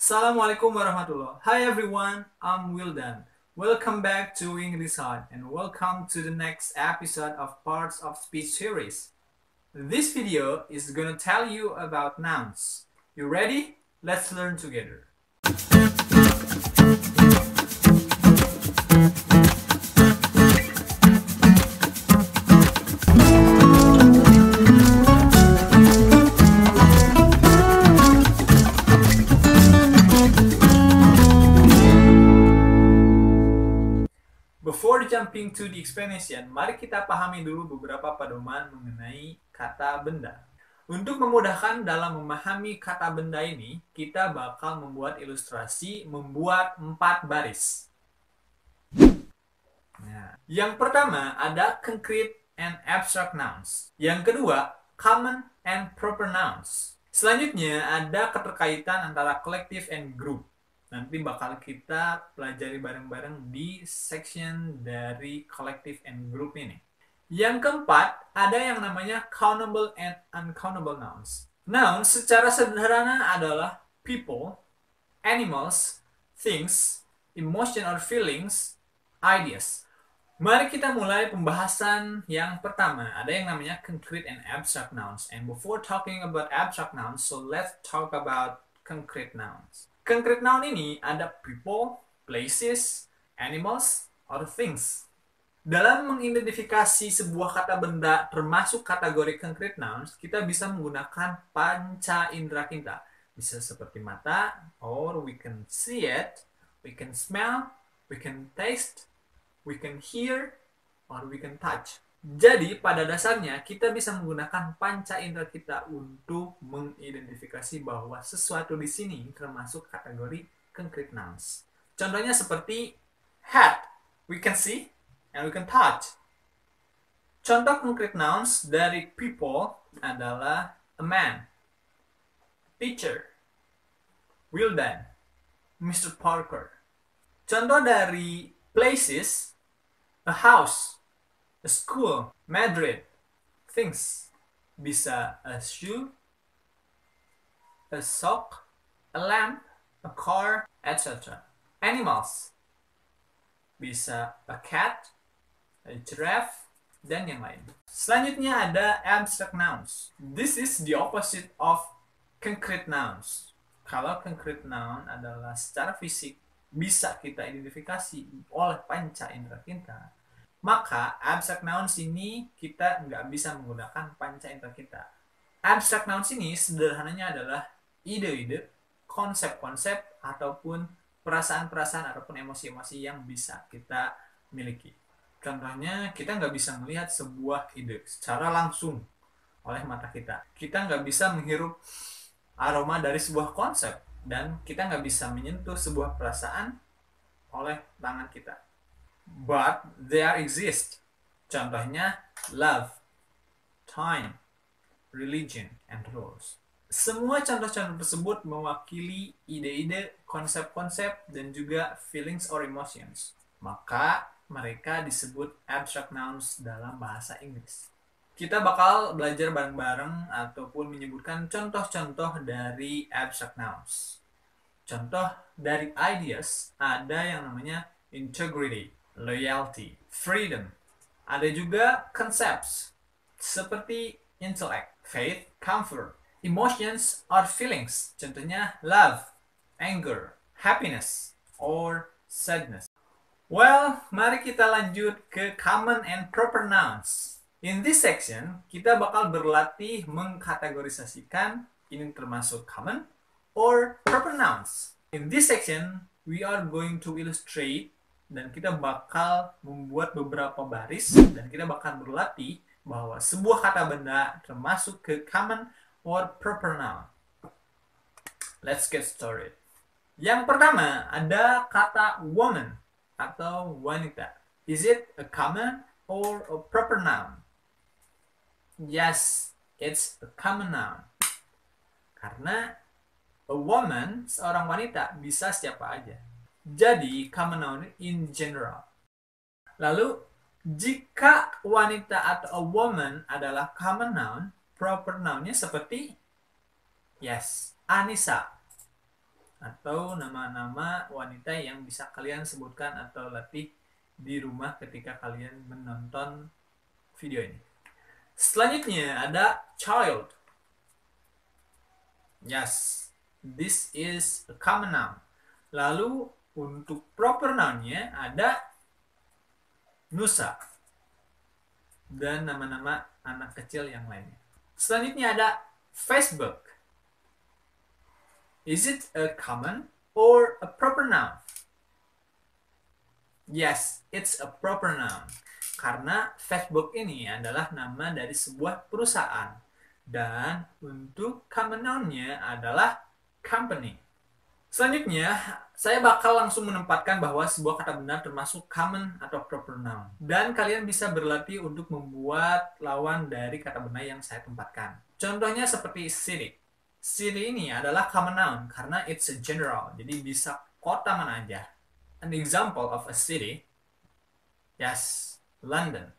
Assalamualaikum warahmatullah. Hi everyone, I'm Wildan. Welcome back to English Hard and welcome to the next episode of Parts of Speech series. This video is gonna tell you about nouns. You ready? Let's learn together. Before jumping to the explanation, mari kita pahami dulu beberapa pedoman mengenai kata benda. Untuk memudahkan dalam memahami kata benda ini, kita bakal membuat ilustrasi membuat 4 baris. Nah, yang pertama ada concrete and abstract nouns. Yang kedua, common and proper nouns. Selanjutnya ada keterkaitan antara collective and group. Nanti bakal kita pelajari bareng-bareng di section dari collective and group ini. Yang keempat, ada yang namanya countable and uncountable nouns. Nouns secara sederhana adalah people, animals, things, emotion or feelings, ideas. Mari kita mulai pembahasan yang pertama. Ada yang namanya concrete and abstract nouns. And before talking about abstract nouns, so let's talk about concrete nouns. Concrete noun ini ada people, places, animals, or things. Dalam mengidentifikasi sebuah kata benda termasuk kategori concrete nouns, kita bisa menggunakan panca indera kita. Bisa seperti mata, or we can see it, we can smell, we can taste, we can hear, or we can touch. Jadi, pada dasarnya, kita bisa menggunakan panca indera kita untuk mengidentifikasi bahwa sesuatu di sini termasuk kategori concrete nouns. Contohnya seperti hat, we can see and we can touch. Contoh concrete nouns dari people adalah a man, teacher, Wildan, Mr. Parker. Contoh dari places, a house, a school, Madrid, things. Bisa a shoe, a sock, a lamp, a car, etc. Animals. Bisa a cat, a giraffe, dan yang lain. Selanjutnya ada abstract nouns. This is the opposite of concrete nouns. Kalau concrete noun adalah secara fisik bisa kita identifikasi oleh panca indera kita, maka abstract nouns ini kita nggak bisa menggunakan panca indera kita. Abstract nouns ini sederhananya adalah ide-ide, konsep-konsep, ataupun perasaan-perasaan ataupun emosi-emosi yang bisa kita miliki. Contohnya, kita nggak bisa melihat sebuah ide secara langsung oleh mata kita. Kita nggak bisa menghirup aroma dari sebuah konsep, dan kita nggak bisa menyentuh sebuah perasaan oleh tangan kita. But there exist. Contohnya love, time, religion, and rules. Semua contoh-contoh tersebut mewakili ide-ide, konsep-konsep, dan juga feelings or emotions. Maka mereka disebut abstract nouns dalam bahasa Inggris. Kita bakal belajar bareng-bareng ataupun menyebutkan contoh-contoh dari abstract nouns. Contoh dari ideas ada yang namanya integrity, loyalty, freedom. Ada juga concepts seperti intellect, faith, comfort, emotions or feelings. Contohnya love, anger, happiness, or sadness. Well, mari kita lanjut ke common and proper nouns. In this section, kita bakal berlatih mengkategorisasikan ini termasuk common or proper nouns. In this section, we are going to illustrate dan kita bakal membuat beberapa baris dan kita bakal berlatih bahwa sebuah kata benda termasuk ke common or proper noun. Let's get started. Yang pertama ada kata woman atau wanita. Is it a common or a proper noun? Yes, it's a common noun. Karena a woman, seorang wanita, bisa siapa aja. Jadi, common noun in general. Lalu, jika wanita atau a woman adalah common noun, proper noun-nya seperti yes, Anissa, atau nama-nama wanita yang bisa kalian sebutkan atau latih di rumah ketika kalian menonton video ini. Selanjutnya ada child. Yes, this is a common noun. Lalu untuk proper noun-nya ada Nusa dan nama-nama anak kecil yang lainnya. Selanjutnya ada Facebook. Is it a common or a proper noun? Yes, it's a proper noun. Karena Facebook ini adalah nama dari sebuah perusahaan. Dan untuk common noun-nya adalah company. Selanjutnya, saya bakal langsung menempatkan bahwa sebuah kata benda termasuk common atau proper noun. Dan kalian bisa berlatih untuk membuat lawan dari kata benda yang saya tempatkan. Contohnya seperti city. City ini adalah common noun karena it's a general. Jadi bisa kota mana aja. An example of a city, yes, London,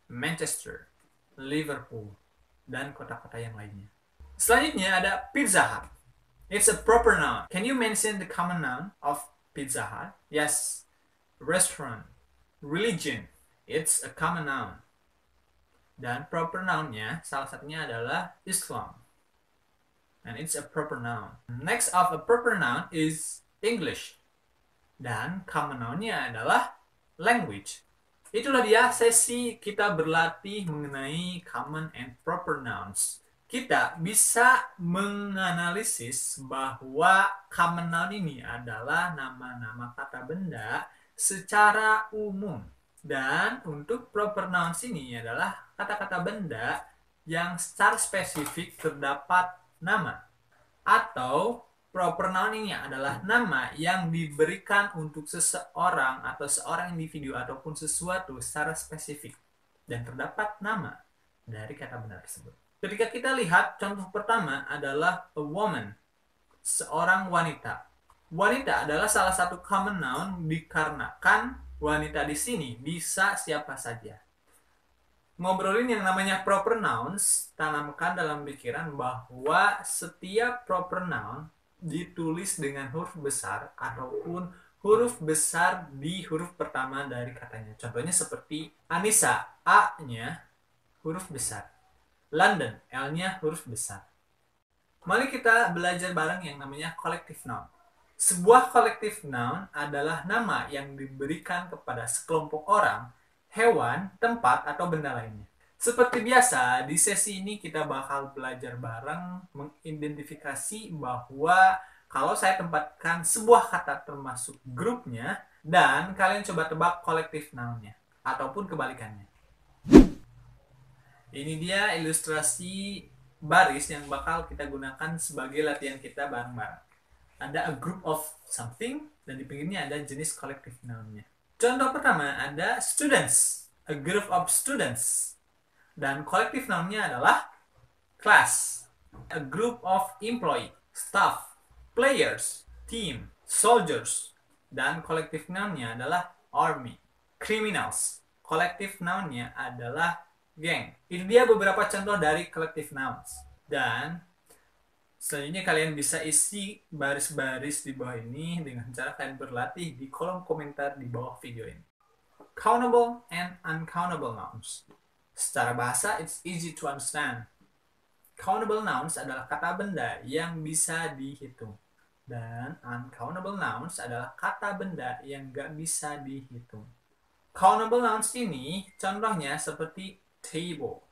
Manchester, Liverpool, dan kota-kota yang lainnya. Selanjutnya ada Pizza Hut. It's a proper noun. Can you mention the common noun of Pizza Hut? Yes. Restaurant. Religion. It's a common noun. Dan proper noun-nya salah satunya adalah Islam. And it's a proper noun. Next of a proper noun is English. Dan common noun-nya adalah language. Itulah dia sesi kita berlatih mengenai common and proper nouns. Kita bisa menganalisis bahwa common noun ini adalah nama-nama kata benda secara umum. Dan untuk proper nouns ini adalah kata-kata benda yang secara spesifik terdapat nama. Atau proper noun ini adalah nama yang diberikan untuk seseorang atau seorang individu ataupun sesuatu secara spesifik. Dan terdapat nama dari kata benda tersebut. Ketika kita lihat contoh pertama adalah a woman, seorang wanita. Wanita adalah salah satu common noun dikarenakan wanita di sini bisa siapa saja. Ngobrolin yang namanya proper nouns, tanamkan dalam pikiran bahwa setiap proper noun ditulis dengan huruf besar ataupun huruf besar di huruf pertama dari katanya. Contohnya seperti Anissa, A-nya huruf besar. London, L-nya huruf besar. Mari kita belajar bareng yang namanya collective noun. Sebuah collective noun adalah nama yang diberikan kepada sekelompok orang, hewan, tempat, atau benda lainnya. Seperti biasa, di sesi ini kita bakal belajar bareng mengidentifikasi bahwa kalau saya tempatkan sebuah kata termasuk grupnya, dan kalian coba tebak collective noun-nya, ataupun kebalikannya. Ini dia ilustrasi baris yang bakal kita gunakan sebagai latihan kita bareng-bareng. Ada a group of something, dan di pinggirnya ada jenis collective noun-nya. Contoh pertama ada students, a group of students. Dan collective noun-nya adalah class, a group of employee, staff, players, team, soldiers. Dan collective noun-nya adalah army, criminals. Collective noun-nya adalah gang. Ini dia beberapa contoh dari collective nouns. Dan selanjutnya kalian bisa isi baris-baris di bawah ini dengan cara kalian berlatih di kolom komentar di bawah video ini. Countable and uncountable nouns. Secara bahasa, it's easy to understand. Countable nouns adalah kata benda yang bisa dihitung. Dan uncountable nouns adalah kata benda yang gak bisa dihitung. Countable nouns ini contohnya seperti table,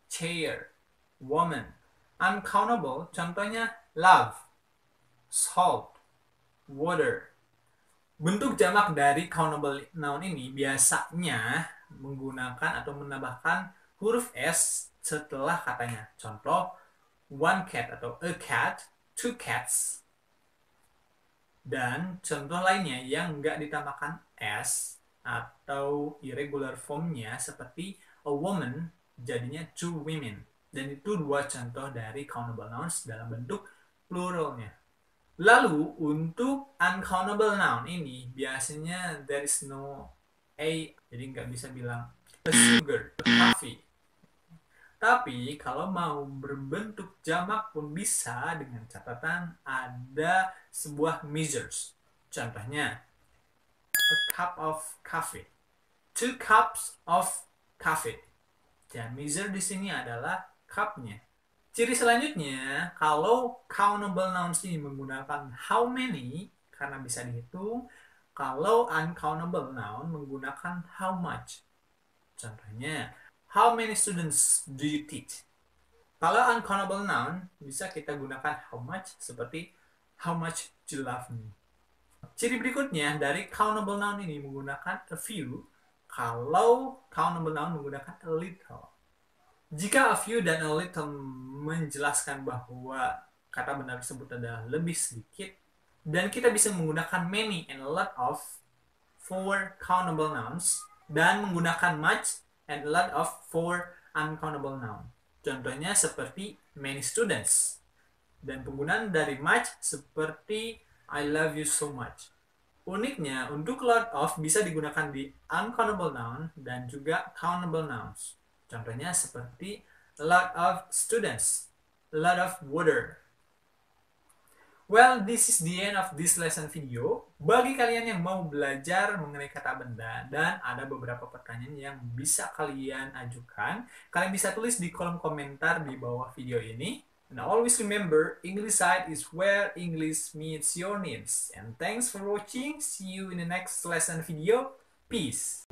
chair, woman. Uncountable contohnya love, salt, water. Bentuk jamak dari countable noun ini biasanya menggunakan atau menambahkan huruf S setelah katanya. Contoh, one cat atau a cat, two cats. Dan contoh lainnya yang nggak ditambahkan S atau irregular formnya seperti a woman jadinya two women. Dan itu dua contoh dari countable nouns dalam bentuk pluralnya. Lalu untuk uncountable noun ini biasanya there is no A, jadi nggak bisa bilang a sugar, a coffee. Tapi kalau mau berbentuk jamak pun bisa dengan catatan ada sebuah measures. Contohnya, a cup of coffee, 2 cups of coffee. Dan measure di sini adalah cup-nya. Ciri selanjutnya, kalau countable nouns ini menggunakan how many, karena bisa dihitung. Kalau uncountable noun menggunakan how much. Contohnya, how many students do you teach? Kalau uncountable noun, bisa kita gunakan how much, seperti how much you love me. Ciri berikutnya dari countable noun ini menggunakan a few, kalau countable noun menggunakan a little. Jika a few dan a little menjelaskan bahwa kata benar tersebut adalah lebih sedikit, dan kita bisa menggunakan many and a lot of for countable nouns, dan menggunakan much and a lot of for uncountable noun. Contohnya seperti many students. Dan penggunaan dari much seperti I love you so much. Uniknya, untuk lot of bisa digunakan di uncountable noun dan juga countable nouns. Contohnya seperti a lot of students, a lot of water. Well, this is the end of this lesson video. Bagi kalian yang mau belajar mengenai kata benda dan ada beberapa pertanyaan yang bisa kalian ajukan, kalian bisa tulis di kolom komentar di bawah video ini. And always remember, English Side is where English meets your needs. And thanks for watching. See you in the next lesson video. Peace.